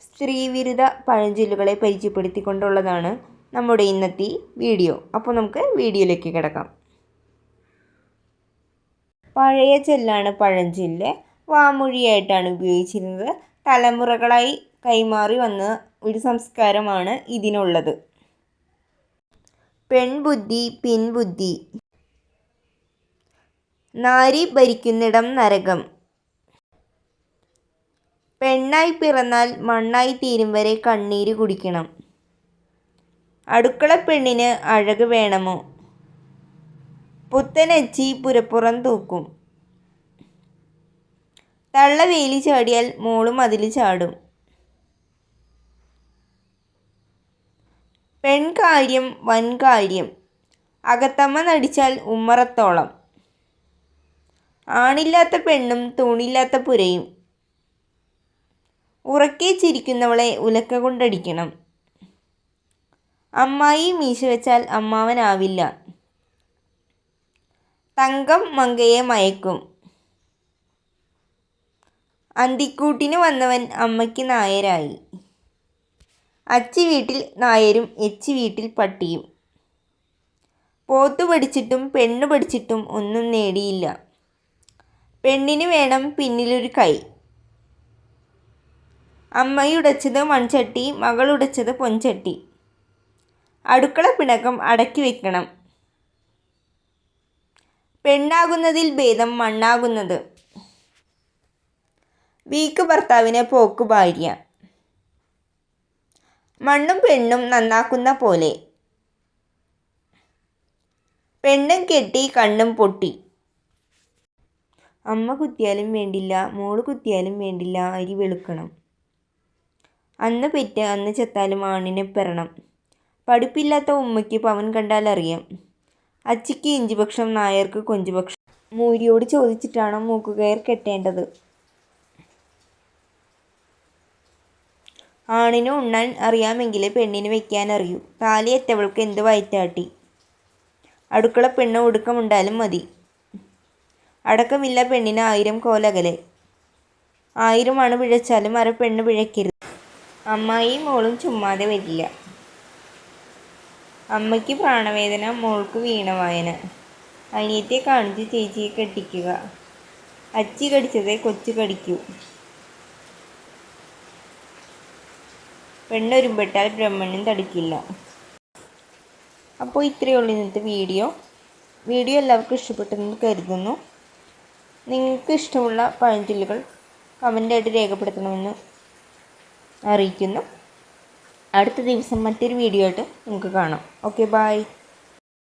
സ്ത്രീവിരുദ്ധ പഴഞ്ചൊല്ലുകളെ പരിചയപ്പെടുത്തിക്കൊണ്ടുള്ളതാണ് നമ്മുടെ ഇന്നത്തെ വീഡിയോ. അപ്പോൾ നമുക്ക് വീഡിയോയിലേക്ക് കിടക്കാം. പഴയ ചൊല്ലാണ് പഴഞ്ചൊല്ല്. വാമൊഴിയായിട്ടാണ് ഉപയോഗിച്ചിരുന്നത്. തലമുറകളായി കൈമാറി വന്ന ഒരു സംസ്കാരമാണ് ഇതിനുള്ളത്. പെൺബുദ്ധി പിൻബുദ്ധി. നാരി ഭരിക്കുന്നിടം നരകം. പെണ്ണായി പിറന്നാൽ മണ്ണായി തീരും വരെ കണ്ണീര് കുടിക്കണം. അടുക്കള പെണ്ണിന് അഴക് വേണമോ? പുത്തനച്ചി പുരപ്പുറം തൂക്കും. തള്ള വേലി ചാടിയാൽ മോളും അതിൽ ചാടും. പെൺകാര്യം വൻകാര്യം. അകത്തമ്മ നടിച്ചാൽ ഉമ്മറത്തോളം. ആണില്ലാത്ത പെണ്ണും തൂണില്ലാത്ത പുരയും. ഉറക്കെ ചിരിക്കുന്നവളെ ഉലക്ക കൊണ്ടടിക്കണം. അമ്മായി മീശ വെച്ചാൽ അമ്മാവനാവില്ല. തങ്കം മങ്കയെ മയക്കും. അന്തിക്കൂട്ടിന് വന്നവൻ അമ്മയ്ക്ക് നായരായി. അച്ചി വീട്ടിൽ നായരും എച്ചി വീട്ടിൽ പട്ടിയും. പോത്തു പഠിച്ചിട്ടും പെണ്ണു പഠിച്ചിട്ടും ഒന്നും നേടിയില്ല. പെണ്ണിന് വേണം പിന്നിലൊരു കൈ. അമ്മയുടച്ചത് മൺചട്ടി, മകളുടച്ചത് പൊൻചട്ടി. അടുക്കള പിണക്കം അടക്കി വെക്കണം. പെണ്ണാകുന്നതിൽ ഭേദം മണ്ണാകുന്നത്. വീക്ക് ഭർത്താവിന് പോക്ക് ഭാര്യ. മണ്ണും പെണ്ണും നന്നാക്കുന്ന പോലെ. പെണ്ണും കെട്ടി കണ്ണും പൊട്ടി. അമ്മ കുത്തിയാലും വേണ്ടില്ല, മോള് കുത്തിയാലും വേണ്ടില്ല, അരി വെളുക്കണം. അന്ന് പെറ്റ് അന്ന് ചത്താലും ആണിനെ പെറണം. പഠിപ്പില്ലാത്ത ഉമ്മയ്ക്ക് പവൻ കണ്ടാൽ അറിയാം. അച്ചിക്ക് ഇഞ്ചിഭക്ഷണം, നായർക്ക് കൊഞ്ചുഭക്ഷണം. മൂരിയോട് ചോദിച്ചിട്ടാണോ മൂക്കുകയർ കെട്ടേണ്ടത്? ആണിന് ഉണ്ണാൻ അറിയാമെങ്കിലേ പെണ്ണിന് വെക്കാൻ അറിയൂ. താലി എത്തവൾക്ക് എന്ത് വയറ്റാട്ടി. അടുക്കള പെണ്ണ് ഒടുക്കമുണ്ടാലും മതി. അടക്കമില്ല പെണ്ണിന് 1000 കോലകലെ. 1000 അണു പിഴച്ചാലും പെണ്ണ് പിഴയ്ക്കരുത്. അമ്മായിയും മോളും ചുമ്മാതെ വരില്ല. അമ്മയ്ക്ക് പ്രാണവേദന, മോൾക്ക് വീണവായന. അനിയത്തെ കാണിച്ച് ചേച്ചിയെ കെട്ടിക്കുക. അച്ചി കടിച്ചതേ കൊച്ചു കടിക്കൂ. പെണ്ണൊരുമ്പെട്ടാൽ ബ്രഹ്മണ്യം തടിക്കില്ല. അപ്പോൾ ഇത്രയേ ഉള്ളൂ ഇന്നത്തെ വീഡിയോ എല്ലാവർക്കും ഇഷ്ടപ്പെട്ടെന്ന് കരുതുന്നു. നിങ്ങൾക്ക് ഇഷ്ടമുള്ള പഴഞ്ചൊല്ലുകൾ കമൻ്റായിട്ട് രേഖപ്പെടുത്തണമെന്ന് അറിയിക്കുന്നു. അടുത്ത ദിവസം മറ്റൊരു വീഡിയോ ആയിട്ട് നമുക്ക് കാണാം. Okay, by.